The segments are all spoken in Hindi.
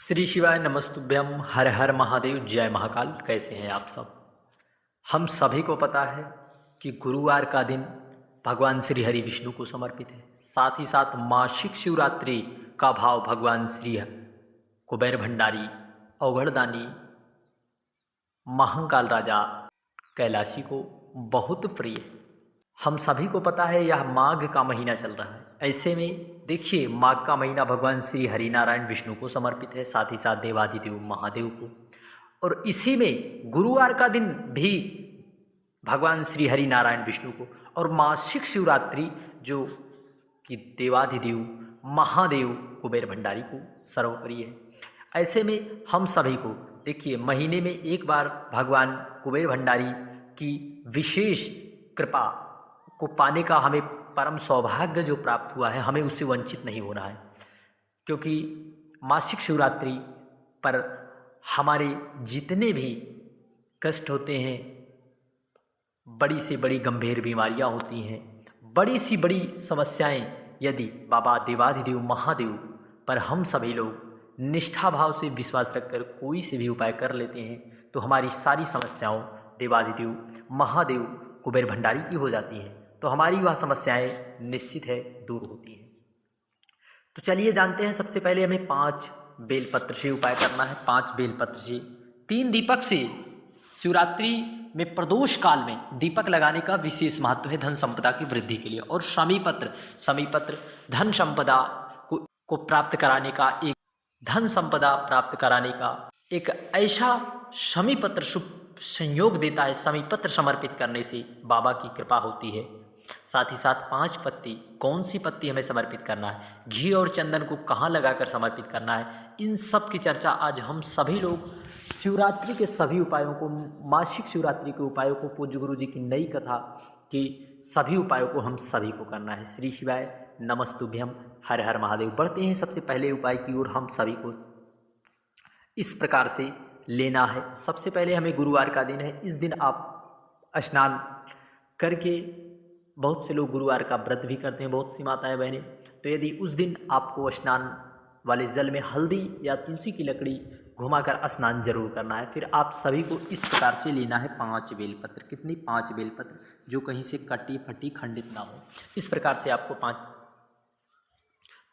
श्री शिवाय नमस्तुभ्यम। हर हर महादेव, जय महाकाल। कैसे हैं आप सब? हम सभी को पता है कि गुरुवार का दिन भगवान श्री हरि विष्णु को समर्पित है। साथ ही साथ मासिक शिवरात्रि का भाव भगवान श्री कुबेर भंडारी, अवघड़दानी, महाकाल राजा कैलाशी को बहुत प्रिय है। हम सभी को पता है यह माघ का महीना चल रहा है। ऐसे में देखिए, माघ का महीना भगवान श्री हरिनारायण विष्णु को समर्पित है, साथ ही साथ देवाधिदेव महादेव को। और इसी में गुरुवार का दिन भी भगवान श्री हरिनारायण विष्णु को, और मासिक शिवरात्रि जो कि देवाधिदेव महादेव कुबेर भंडारी को सर्वप्रिय है। ऐसे में हम सभी को देखिए, महीने में एक बार भगवान कुबेर भंडारी की विशेष कृपा को पाने का हमें परम सौभाग्य जो प्राप्त हुआ है, हमें उससे वंचित नहीं होना है। क्योंकि मासिक शिवरात्रि पर हमारे जितने भी कष्ट होते हैं, बड़ी से बड़ी गंभीर बीमारियां होती हैं, बड़ी सी बड़ी समस्याएं, यदि बाबा देवाधिदेव महादेव पर हम सभी लोग निष्ठा भाव से विश्वास रखकर कोई से भी उपाय कर लेते हैं, तो हमारी सारी समस्याओं देवाधिदेव महादेव कुबेर भंडारी की हो जाती हैं। तो हमारी वह समस्याएं निश्चित है दूर होती हैं। तो चलिए जानते हैं। सबसे पहले हमें 5 बेलपत्र से उपाय करना है। 5 बेलपत्र से 3 दीपक से शिवरात्रि में प्रदोष काल में दीपक लगाने का विशेष महत्व है धन संपदा की वृद्धि के लिए। और शमी पत्र धन संपदा को प्राप्त कराने का धन संपदा प्राप्त कराने का एक ऐसा शमी पत्र शुभ संयोग देता है। शमी पत्र समर्पित करने से बाबा की कृपा होती है। साथ ही साथ 5 पत्ती, कौन सी पत्ती हमें समर्पित करना है, घी और चंदन को कहाँ लगाकर समर्पित करना है, इन सब की चर्चा आज हम सभी लोग शिवरात्रि के सभी उपायों को, मासिक शिवरात्रि के उपायों को, पूज्य गुरु जी की नई कथा के सभी उपायों को हम सभी को करना है। श्री शिवाय नमस्तुभ्यम। हर हर महादेव। बढ़ते हैं सबसे पहले उपाय की ओर। हम सभी को इस प्रकार से लेना है। सबसे पहले हमें गुरुवार का दिन है, इस दिन आप स्नान करके, बहुत से लोग गुरुवार का व्रत भी करते हैं, बहुत सी माताएं बहनें, तो यदि उस दिन आपको स्नान वाले जल में हल्दी या तुलसी की लकड़ी घुमाकर स्नान जरूर करना है। फिर आप सभी को इस प्रकार से लेना है 5 बेलपत्र। कितनी? 5 बेलपत्र, जो कहीं से कटी फटी खंडित ना हो। इस प्रकार से आपको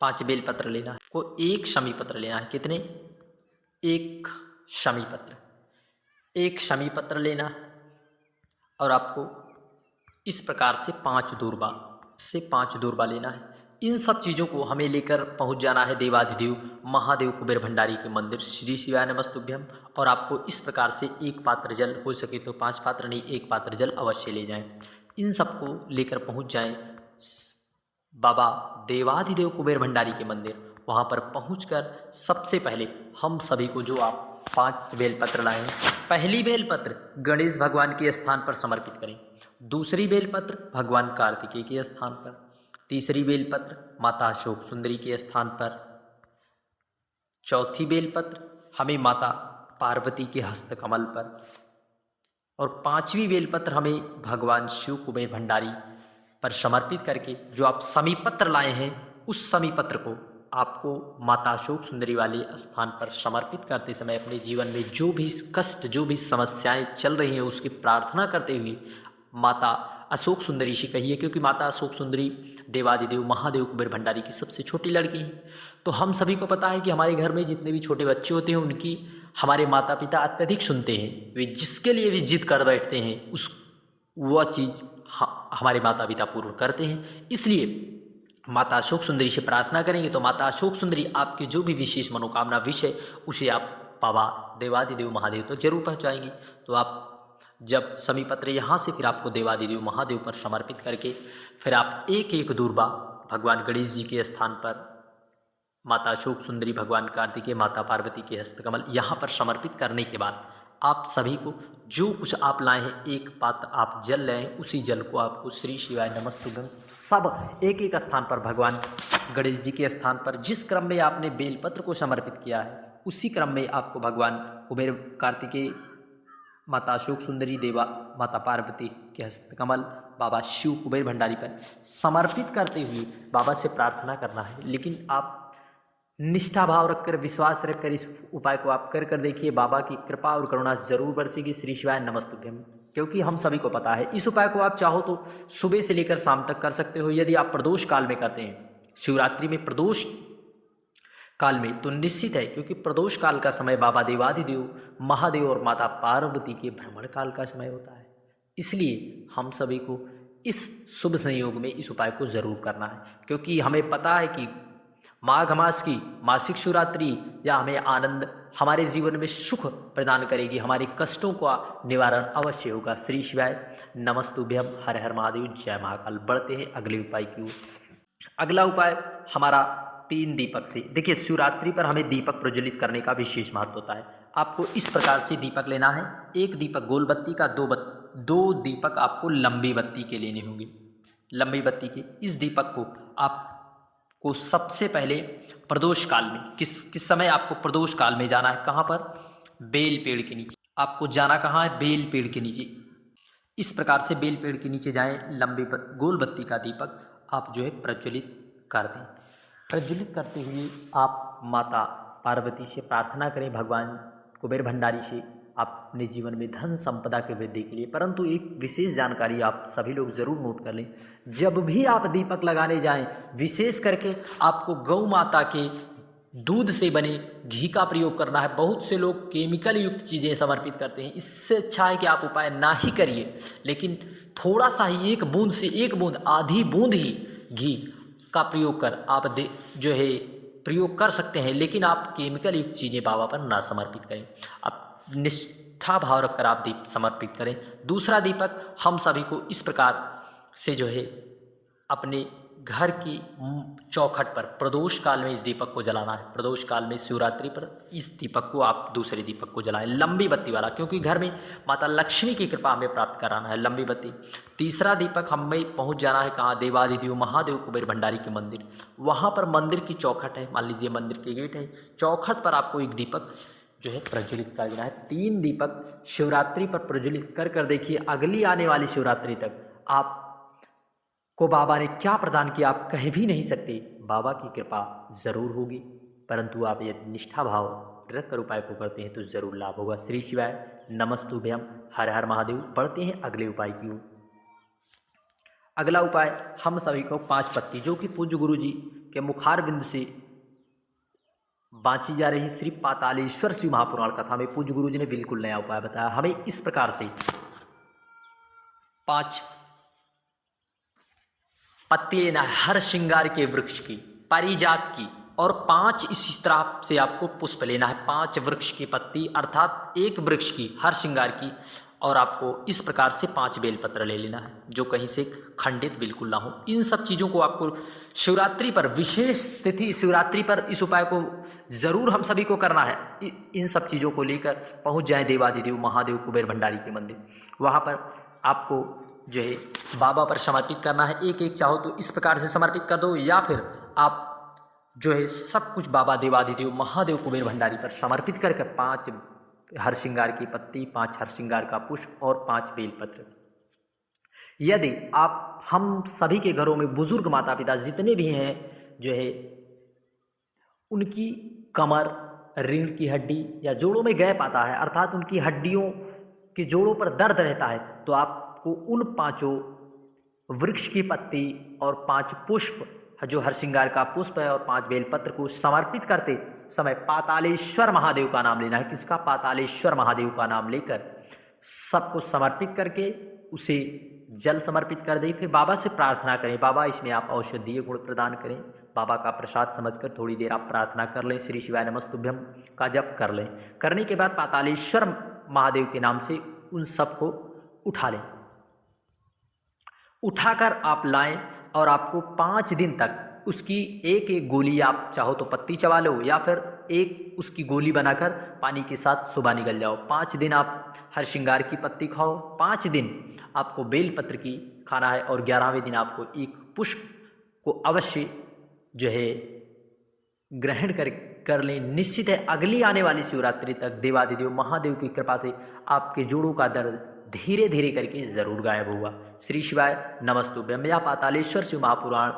5 बेलपत्र लेना है। को 1 शमी पत्र लेना है। कितने? 1 शमी पत्र। 1 शमी पत्र लेना है। और आपको इस प्रकार से 5 दूर्बा लेना है। इन सब चीज़ों को हमें लेकर पहुंच जाना है देवाधिदेव महादेव कुबेर भंडारी के मंदिर। श्री शिवाय नमस्तुभ्यम। और आपको इस प्रकार से 1 पात्र जल, हो सके तो 5 पात्र नहीं, 1 पात्र जल अवश्य ले जाएं। इन सबको लेकर पहुंच जाएं बाबा देवाधिदेव कुबेर भंडारी के मंदिर। वहां पर पहुंचकर सबसे पहले हम सभी को जो आप 5 बेलपत्र लाएं, पहली बेलपत्र गणेश भगवान के स्थान पर समर्पित करें। दूसरी बेलपत्र भगवान कार्तिकेय के स्थान पर। तीसरी बेलपत्र माता अशोक सुंदरी के स्थान पर। चौथी बेलपत्र हमें माता पार्वती के हस्त कमल पर। और 5वीं बेलपत्र हमें भगवान शिव कुबेर भंडारी पर समर्पित करके, जो आप शमी पत्र लाए हैं, उस शमी पत्र को आपको माता अशोक सुंदरी वाले स्थान पर समर्पित करते समय अपने जीवन में जो भी कष्ट, जो भी समस्याएं चल रही हैं, उसकी प्रार्थना करते हुए माता अशोक सुंदरी से कहिए। क्योंकि माता अशोक सुंदरी देवाधिदेव महादेव कुबेर भंडारी की सबसे छोटी लड़की है। तो हम सभी को पता है कि हमारे घर में जितने भी छोटे बच्चे होते हैं, उनकी हमारे माता पिता अत्यधिक सुनते हैं। वे जिसके लिए भी जिद कर बैठते हैं, वह चीज़ हमारे माता पिता पूर्ण करते हैं। इसलिए माता अशोक सुंदरी से प्रार्थना करेंगे तो माता अशोक सुंदरी आपकी जो भी विशेष मनोकामना विषय, उसे आप बाबा देवाधिदेव महादेव तक जरूर पहुँचाएंगे। तो आप जब शमी पत्र यहाँ से फिर आपको देवाधिदेव महादेव पर समर्पित करके, फिर आप 1 दूर्बा भगवान गणेश जी के स्थान पर, माता अशोक सुंदरी, भगवान कार्तिकेय, माता पार्वती के हस्तकमल, यहाँ पर समर्पित करने के बाद आप सभी को जो कुछ आप लाए हैं, 1 पात्र आप जल लें। उसी जल को आपको श्री शिवाय नमस्तुभ्यम सब 1 स्थान पर, भगवान गणेश जी के स्थान पर जिस क्रम में आपने बेलपत्र को समर्पित किया है, उसी क्रम में आपको भगवान कुबेर कार्तिकेय, माता अशोक सुंदरी, देवा माता पार्वती के हस्तकमल, बाबा शिव कुबेर भंडारी पर समर्पित करते हुए बाबा से प्रार्थना करना है। लेकिन आप निष्ठा भाव रखकर, विश्वास रखकर इस उपाय को आप कर देखिए। बाबा की कृपा और करुणा जरूर बरसेगी। श्री शिवाय नमस्तुभ्यम। क्योंकि हम सभी को पता है इस उपाय को आप चाहो तो सुबह से लेकर शाम तक कर सकते हो। यदि आप प्रदोष काल में करते हैं, शिवरात्रि में प्रदोष काल में, तो निश्चित है, क्योंकि प्रदोष काल का समय बाबा देवादिदेव महादेव और माता पार्वती के भ्रमण काल का समय होता है। इसलिए हम सभी को इस शुभ संयोग में इस उपाय को जरूर करना है, क्योंकि हमें पता है कि माघ मास की मासिक शिवरात्रि या हमें आनंद, हमारे जीवन में सुख प्रदान करेगी, हमारे कष्टों का निवारण अवश्य होगा। श्री शिवाय नमस्तुभ्यम। हर हर महादेव। जय महाकाल। बढ़ते हैं अगले उपाय की ओर। अगला उपाय हमारा 3 दीपक से। देखिए, शिवरात्रि पर हमें दीपक प्रज्वलित करने का विशेष महत्व होता है। आपको इस प्रकार से दीपक लेना है। एक दीपक गोल बत्ती का, दो दीपक आपको लंबी बत्ती के लेने होंगे। लंबी बत्ती के इस दीपक को आपको सबसे पहले प्रदोष काल में, किस समय आपको प्रदोष काल में जाना है, कहाँ पर? बेल पेड़ के नीचे। आपको जाना कहाँ है? बेल पेड़ के नीचे। इस प्रकार से बेल पेड़ के नीचे जाएं, गोल बत्ती का दीपक आप जो है प्रज्वलित कर दें। प्रज्वलित करते हुए आप माता पार्वती से प्रार्थना करें, भगवान कुबेर भंडारी से अपने जीवन में धन संपदा की वृद्धि के लिए। परंतु एक विशेष जानकारी आप सभी लोग जरूर नोट कर लें, जब भी आप दीपक लगाने जाएं, विशेष करके आपको गौ माता के दूध से बने घी का प्रयोग करना है। बहुत से लोग केमिकल युक्त चीज़ें समर्पित करते हैं। इससे अच्छा है कि आप उपाय ना ही करिए, लेकिन थोड़ा सा ही, एक बूंद से एक बूंद, आधी बूंद ही घी का प्रयोग कर आप जो है प्रयोग कर सकते हैं, लेकिन आप केमिकल युक्त चीज़ें बाबा पर ना समर्पित करें। आप निष्ठा भाव रखकर आप दीप समर्पित करें। दूसरा दीपक हम सभी को इस प्रकार से जो है अपने घर की चौखट पर प्रदोष काल में इस दीपक को जलाना है। प्रदोष काल में शिवरात्रि पर इस दीपक को आप दूसरे दीपक को जलाएं, लंबी बत्ती वाला, क्योंकि घर में माता लक्ष्मी की कृपा हमें प्राप्त कराना है, लंबी बत्ती। तीसरा दीपक हमें पहुंच जाना है कहाँ? देवादिदेव महादेव कुबेर भंडारी के मंदिर। वहाँ पर मंदिर की चौखट है, मान लीजिए मंदिर के गेट है, चौखट पर आपको एक दीपक जो है प्रज्वलित कर देना है। 3 दीपक शिवरात्रि पर प्रज्वलित कर देखिए। अगली आने वाली शिवरात्रि तक आप को बाबा ने क्या प्रदान किया आप कह भी नहीं सकते। बाबा की कृपा जरूर होगी, परंतु आप यदि निष्ठा भाव रखकर उपाय को करते हैं तो जरूर लाभ होगा। श्री शिवाय नमस्तुभ्यम। हर हर महादेव। बढ़ते हैं अगले उपाय की ओर। अगला उपाय हम सभी को 5 पत्ती, जो कि पूज्य गुरु जी के मुखार बिंदु से बांची जा रही श्री पातालेश्वर शिव महापुराण कथा में पूज्य गुरु जी ने बिल्कुल नया उपाय बताया। हमें इस प्रकार से 5 पत्ती लेना है, हर श्रृंगार के वृक्ष की, पारिजात की, और 5 इसी तरह से आपको पुष्प लेना है। 5 वृक्ष की पत्ती, अर्थात 1 वृक्ष की, हर श्रृंगार की, और आपको इस प्रकार से 5 बेलपत्र ले लेना है, जो कहीं से खंडित बिल्कुल ना हो। इन सब चीज़ों को आपको शिवरात्रि पर, विशेष तिथि शिवरात्रि पर इस उपाय को जरूर हम सभी को करना है। इन सब चीज़ों को लेकर पहुंच जाएं देवादिदेव महादेव कुबेर भंडारी के मंदिर। वहाँ पर आपको जो है बाबा पर समर्पित करना है। एक एक चाहो तो इस प्रकार से समर्पित कर दो, या फिर आप जो है सब कुछ बाबा देवादिदेव महादेव कुबेर भंडारी पर समर्पित करके 5 हर श्रृंगार की पत्ती, 5 हर श्रृंगार का पुष्प और 5 बेलपत्र। यदि आप, हम सभी के घरों में बुजुर्ग माता पिता जितने भी हैं जो है उनकी कमर, रीढ़ की हड्डी या जोड़ों में गैप आता है, अर्थात उनकी हड्डियों के जोड़ों पर दर्द रहता है, तो आपको उन 5 वृक्ष की पत्ती और 5 पुष्प, जो हर श्रृंगार का पुष्प है, और 5 बेलपत्र को समर्पित करते समय पातालेश्वर महादेव का नाम लेना है। किसका? पातालेश्वर महादेव का नाम लेकर सबको समर्पित करके उसे जल समर्पित कर दें। फिर बाबा से प्रार्थना करें, बाबा इसमें आप औषधीय गुण प्रदान करें। बाबा का प्रसाद समझकर थोड़ी देर आप प्रार्थना कर लें, श्री शिवाय नमस्तुभ्यम का जप कर लें। करने के बाद पातालेश्वर महादेव के नाम से उन सबको उठा लें। उठाकर आप लाएं और आपको 5 दिन तक उसकी एक एक गोली, आप चाहो तो पत्ती चबा लो या फिर एक उसकी गोली बनाकर पानी के साथ सुबह निकल जाओ। 5 दिन आप हर श्रृंगार की पत्ती खाओ, 5 दिन आपको बेलपत्र की खाना है, और 11वें दिन आपको एक पुष्प को अवश्य जो है ग्रहण कर लें। निश्चित है अगली आने वाली शिवरात्रि तक देवादिदेव महादेव की कृपा से आपके जोड़ों का दर्द धीरे धीरे करके जरूर गायब होगा। श्री शिवाय नमस्तुभ्यम। यह पातालेश्वर शिव महापुराण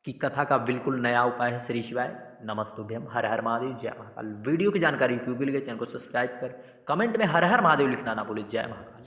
की कथा का बिल्कुल नया उपाय है श्री शिवाय नमस्तुभ्यम। हर हर महादेव, जय महाकाल। वीडियो की जानकारी उपयोगी लगे चैनल को सब्सक्राइब कर कमेंट में हर हर महादेव लिखना ना भूलें। जय महाकाल।